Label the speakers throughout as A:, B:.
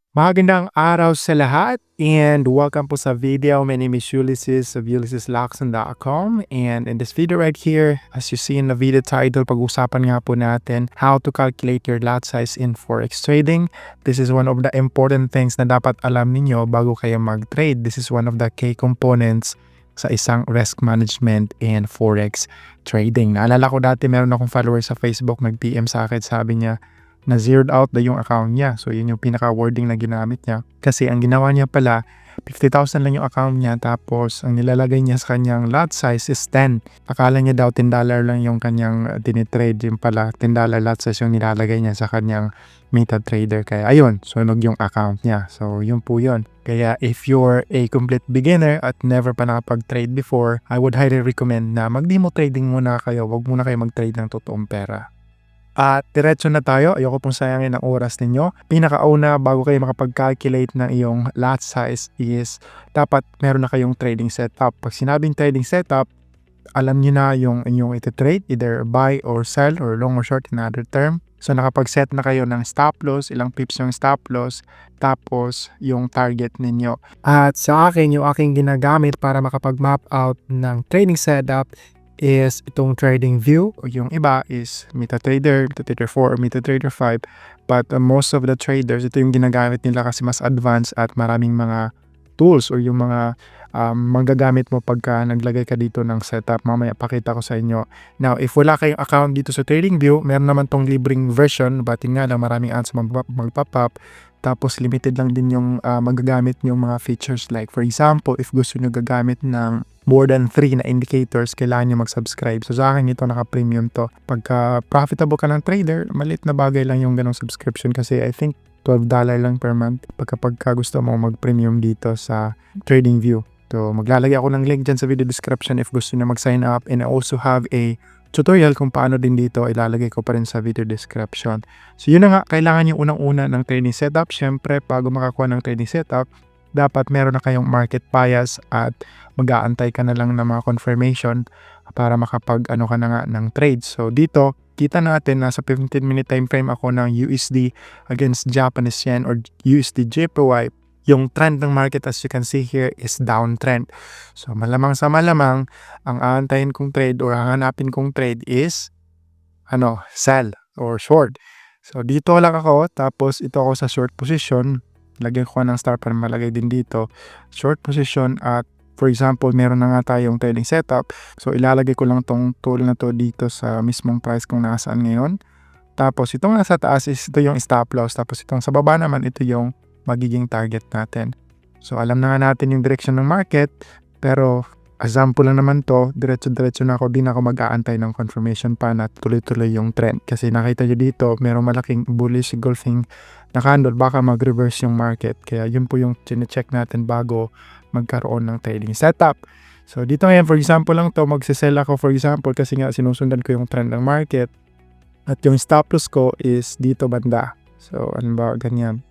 A: Magandang araw sa lahat and welcome po sa video. My name is Ulysses of ulyssesLaxon.com, and in this video right here, as you see in the video title, pag-usapan nga po natin how to calculate your lot size in Forex trading. This is one of the important things na dapat alam ninyo bago kayo mag-trade. This is one of the key components sa isang risk management in Forex trading. Naalala ko dati meron akong follower sa Facebook, nag-PM sa akin, sabi niya, na zeroed out na yung account niya. So, yun yung pinaka-wording na ginamit niya. Kasi ang ginawa niya pala, 50,000 lang yung account niya, tapos ang nilalagay niya sa kanyang lot size is 10. Akala niya daw $10 lang yung kanyang tinitrade. Yung pala, $10 lot size yung nilalagay niya sa kanyang MetaTrader. Kaya ayun, sunog yung account niya. So, yun po yun. Kaya if you're a complete beginner at never pa nakapag-trade before, I would highly recommend na mag-demo trading muna kayo. Huwag muna kayo mag-trade ng totoong pera. At diretso na tayo, ayoko pong sayangin ang oras ninyo. Pinakauna bago kayo makapag-calculate ng iyong lot size is dapat meron na kayong trading setup. Pag sinabing trading setup, alam niyo na yung inyong iti-trade, either buy or sell or long or short in other term. So nakapag-set na kayo ng stop loss, ilang pips yung stop loss, tapos yung target ninyo. At sa akin, yung aking ginagamit para makapag-map out ng trading setup is itong TradingView. Yung iba is MetaTrader, MetaTrader 4 or MetaTrader 5. But most of the traders, ito yung ginagamit nila kasi mas advanced at maraming mga tools or yung mga magagamit mo pagka naglagay ka dito ng setup. Mamaya pakita ko sa inyo. Now, if wala kayong account dito sa TradingView, meron naman tong libreng version. But nga lang, maraming ads magpop up. Tapos limited lang din yung magagamit yung mga features. Like for example, if gusto nyo gagamit ng more than 3 na indicators, kailangan nyo mag-subscribe. So sa akin ito naka-premium to. Pagka profitable ka ng trader, maliit na bagay lang yung ganong subscription kasi I think $12 lang per month pagka gusto mo mag-premium dito sa TradingView. So maglalagay ako ng link dyan sa video description if gusto nyo mag-sign up, and I also have a tutorial kung paano din dito, ilalagay ko pa rin sa video description. So yun na nga, kailangan yung unang-una ng trading setup. Syempre, bago makakuha ng trading setup, dapat meron na kayong market bias at mag-aantay ka na lang ng mga confirmation para makapag-ano ka na nga ng trade. So dito, kita natin na sa 15-minute time frame ako ng USD against Japanese Yen or USD JPY. Yung trend ng market, as you can see here, is downtrend. So malamang sa malamang, ang aantayin kong trade or hanapin kong trade is sell or short. So dito lang ako, tapos ito ako sa short position. Lagyan ko ng star para malagay din dito. Short position at for example, meron na nga tayong trading setup. So ilalagay ko lang tong tool na to dito sa mismong price kung nasaan ngayon. Tapos itong nasa taas is ito yung stop loss. Tapos itong sa baba naman, ito yung magiging target natin. So alam na nga natin yung direction ng market, pero example lang naman to, diretso-diretso na ako, din ako mag-aantay ng confirmation pa na tuloy-tuloy yung trend. Kasi nakita nyo dito, merong malaking bullish engulfing na candle, baka mag-reverse yung market. Kaya yun po yung chine-check natin bago magkaroon ng trading setup. So dito ngayon, for example lang to, magsisell ako for example kasi nga sinusundan ko yung trend ng market. At yung stop loss ko is dito banda. So ano ba, ganyan.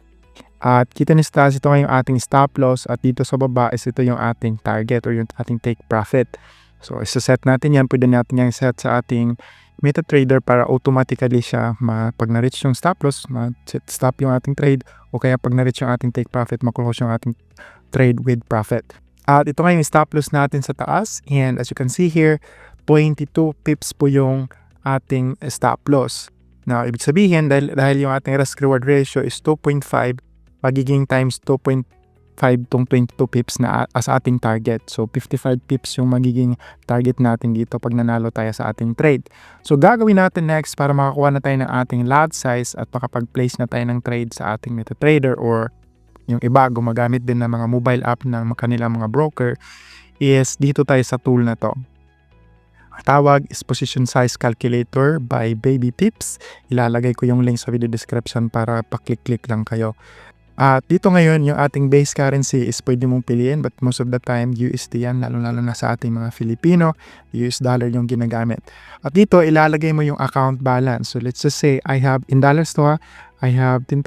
A: At kita ni Stas, ito nga yung ating stop loss at dito sa baba is ito yung ating target or yung ating take profit. So isa-set natin yan, pwede natin yung set sa ating MetaTrader para automatically siya pag na-reach yung stop loss, stop yung ating trade, o kaya pag na-reach yung ating take profit, makuha yung ating trade with profit. At ito nga yung stop loss natin sa taas, and as you can see here, 22 pips po yung ating stop loss. Now, ibig sabihin, dahil yung ating risk-reward ratio is 2.5, magiging times 2.5 tong 22 pips na as ating target. So 55 pips yung magiging target natin dito pag nanalo tayo sa ating trade. So gagawin natin next para makakuha na tayo ng ating lot size at makapag-place na tayo ng trade sa ating MetaTrader, or yung iba gumagamit din ng mga mobile app ng kanilang mga broker, is dito tayo sa tool na to. Tawag is Position Size Calculator by Baby Pips. Ilalagay ko yung link sa video description para paklik-click lang kayo. At dito ngayon, yung ating base currency is pwede mong piliin, but most of the time, USD yan, lalo-lalo na sa ating mga Filipino, US dollar yung ginagamit. At dito, ilalagay mo yung account balance. So let's just say, I have, in dollars to I have $10,000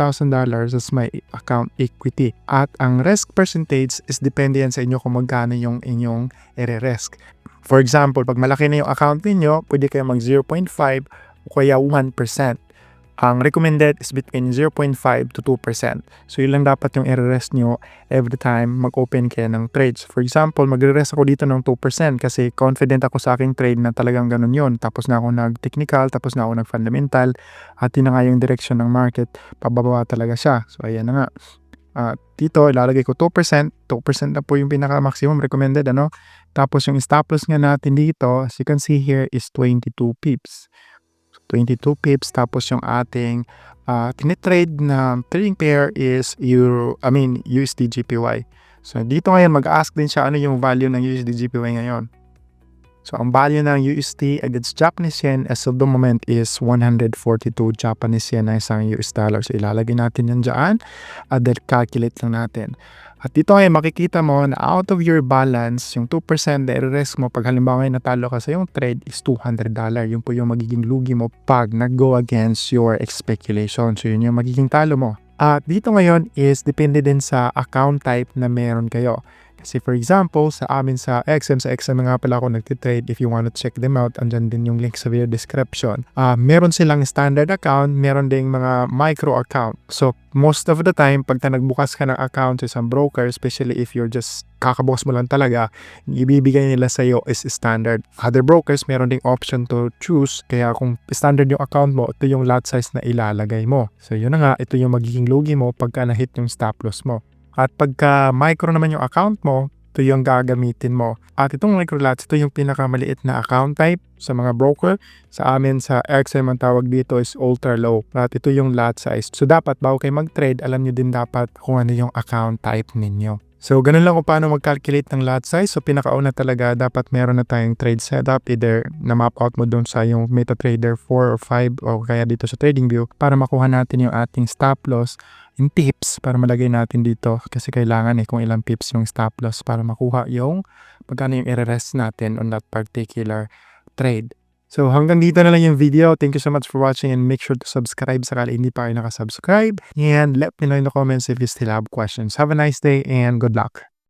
A: as my account equity. At ang risk percentage is depende yan sa inyo kung magkano yung inyong ire-risk. For example, pag malaki na yung account ninyo, pwede kayo mag 0.5 o kaya 1%. Ang recommended is between 0.5 to 2%. So yun lang dapat yung i-rest nyo every time mag-open kayo ng trades. For example, magre-rest ako dito ng 2% kasi confident ako sa aking trade na talagang ganun yun. Tapos na ako nag-technical, tapos na ako nag-fundamental, at yun na nga yung direction ng market, pababa talaga siya. So ayan na nga. Dito ilalagay ko 2%, 2% na po yung pinaka-maximum recommended, ano? Tapos yung stop loss nga natin dito, as you can see here, is 22 pips. 22 pips, tapos yung ating tinitrade na trading pair is USD-GPY. So dito ngayon mag-ask din siya ano yung value ng USD-GPY ngayon. So ang value ng USD against Japanese yen as of the moment is 142 Japanese yen na isang US dollar. So ilalagay natin yan dyan at then calculate lang natin. At dito ngayon makikita mo na out of your balance, yung 2% na i-rest mo pag halimbawa ngayon natalo ka sa yung trade is $200. Yun po yung magiging lugi mo pag nag-go against your speculation. So yun yung magiging talo mo. At dito ngayon is depende din sa account type na meron kayo. Kasi for example, sa amin sa XM nga pala ako nagtitrade. If you want to check them out, andyan din yung link sa video description. Meron silang standard account, meron ding mga micro account. So most of the time, pag nagbukas ka ng account sa isang broker, especially if you're just kakabukas mo lang talaga, ibibigay nila sa iyo is standard. Other brokers, meron ding option to choose. Kaya kung standard yung account mo, ito yung lot size na ilalagay mo. So yun na nga, ito yung magiging lugi mo pagka na-hit yung stop loss mo. At pagka micro naman yung account mo, ito yung gagamitin mo. At itong micro lots, ito yung pinakamaliit na account type sa mga broker. Sa amin sa XM ang tawag dito is ultra low. At ito yung lot size. So dapat bago kayo mag-trade, alam nyo din dapat kung ano yung account type ninyo. So, ganun lang kung paano mag-calculate ng lot size. So, pinakauna talaga, dapat meron na tayong trade setup. Either na-map out mo doon sa yung MetaTrader 4 or 5 o kaya dito sa TradingView para makuha natin yung ating stop loss in pips para malagay natin dito. Kasi kailangan kung ilang pips yung stop loss para makuha yung magkano yung i-rest natin on that particular trade. So, hanggang dito na lang yung video. Thank you so much for watching and make sure to subscribe sakali hindi pa kayo nakasubscribe. And let me know in the comments if you still have questions. Have a nice day and good luck.